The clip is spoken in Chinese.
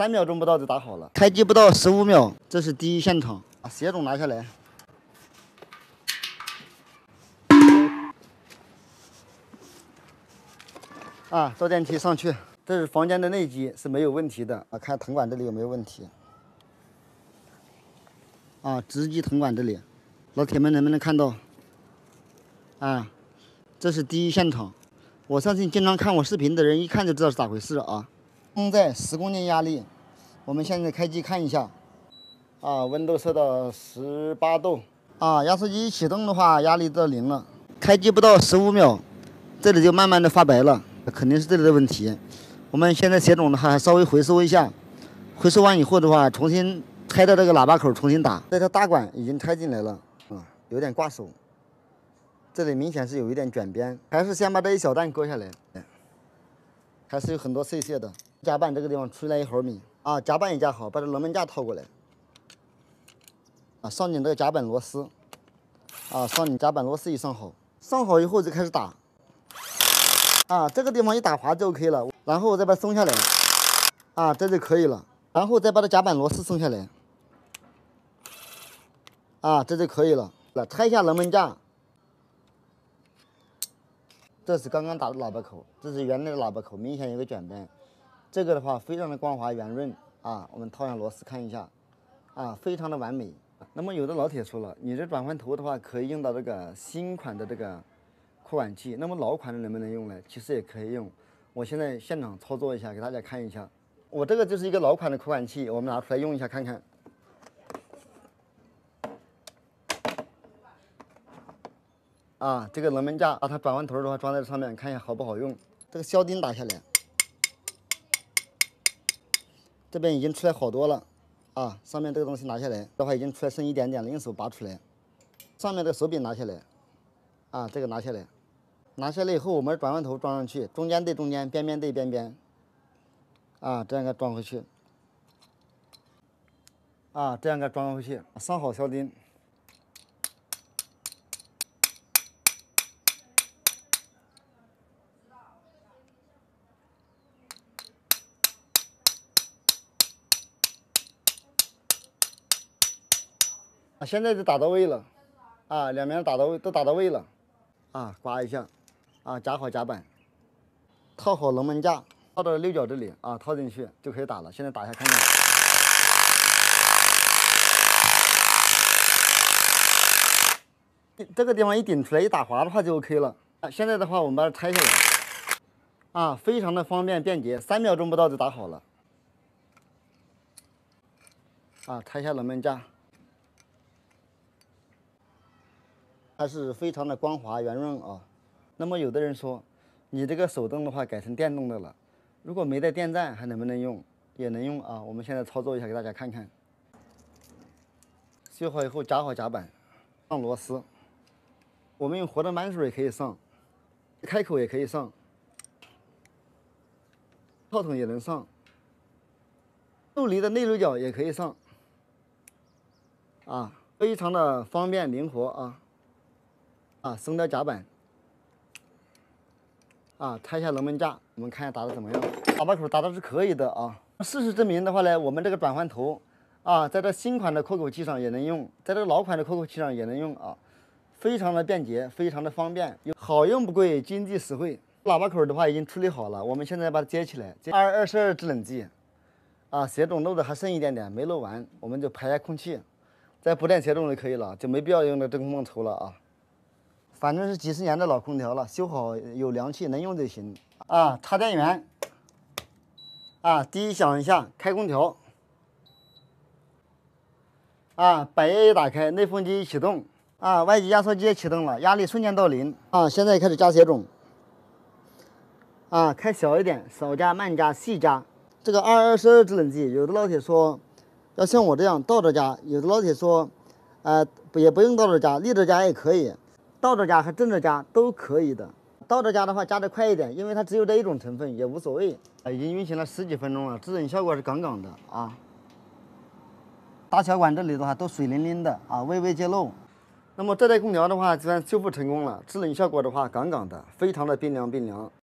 3秒钟不到就打好了，开机不到15秒，这是第一现场。把鞋种拿下来。导电梯上去，这是房间的内机是没有问题的看藤管这里有没有问题。直击藤管这里，老铁们能不能看到？这是第一现场。我相信经常看我视频的人一看就知道是咋回事现在10公斤压力，我们现在开机看一下。温度设到18度。压缩机一启动的话，压力到0了。开机不到15秒，这里就慢慢的发白了，肯定是这里的问题。我们现在鞋种的话，稍微回收一下，回收完以后的话，重新拆到这个喇叭口重新打。这条大管已经拆进来了，有点挂手，这里明显是有一点卷边，还是先把这一小段割下来，还是有很多碎屑的。夹板这个地方出来1毫米，夹板也夹好，把这棱门架套过来，上紧这个夹板螺丝，上紧夹板螺丝一上好，上好以后就开始打，这个地方一打滑就 OK 了，然后我再把它松下来，这就可以了，然后再把这夹板螺丝松下来，这就可以了。拆下棱门架，这是刚刚打的喇叭口，这是原来的喇叭口，明显有个卷边，这个的话非常的光滑圆润我们套上螺丝看一下，非常的完美。那么有的老铁说了，你这转换头的话可以用到这个新款的这个扩管器，那么老款的能不能用呢？其实也可以用。我现在现场操作一下，给大家看一下。我这个就是一个老款的扩管器，我们拿出来用一下看看。这个棱门架它转换头的话装在这上面，看一下好不好用。这个销钉打下来，这边已经出来好多了。上面这个东西拿下来的话，已经出来剩一点点了，用手拔出来。上面的手柄拿下来，这个拿下来。拿下来以后，我们转换头装上去，中间对中间，边边对边边，这样给它装回去。这样给它装回去，上好销钉。现在就打到位了，两边都打到位了，刮一下，夹好夹板，套好棱门架，套到溜角这里，套进去就可以打了。现在打一下看看，这个地方一顶出来一打滑的话就 OK 了。现在的话我们把它拆下来，非常的方便便捷，3秒钟不到就打好了。拆下棱门架。它是非常的光滑圆润那么有的人说，你这个手动的话改成电动的了，如果没带电站还能不能用？也能用我们现在操作一下给大家看看。修好以后夹好夹板，上螺丝。我们用活的扳手也可以上，开口也可以上，套筒也能上，陆离的内溜角也可以上，非常的方便灵活松掉夹板，拆下棱门架，我们看一下打的怎么样。喇叭口打的是可以的事实证明的话呢，我们这个转换头在这新款的扩口器上也能用，在这个老款的扩口器上也能用非常的便捷，非常的方便，好用不贵，经济实惠。喇叭口的话已经处理好了，我们现在把它接起来。22制冷剂鞋种漏的还剩一点点没漏完，我们就排下空气，再补点鞋种就可以了，就没必要用那真空泵抽了反正是几十年的老空调了，修好有凉气能用就行插电源第一响一下开空调百叶一打开，内风机一启动外机压缩机也启动了，压力瞬间到0现在开始加鞋种开小一点，少加慢加细加。这个22制冷剂，有的老铁说要像我这样倒着加，有的老铁说也不用倒着加，立着加也可以。倒着加和正着加都可以的，倒着加的话加得快一点，因为它只有这一种成分也无所谓。已经运行了10几分钟了，制冷效果是杠杠的大小管这里的话都水灵灵的微微揭露。那么这台空调的话，就算修复成功了，制冷效果的话杠杠的，非常的冰凉冰凉。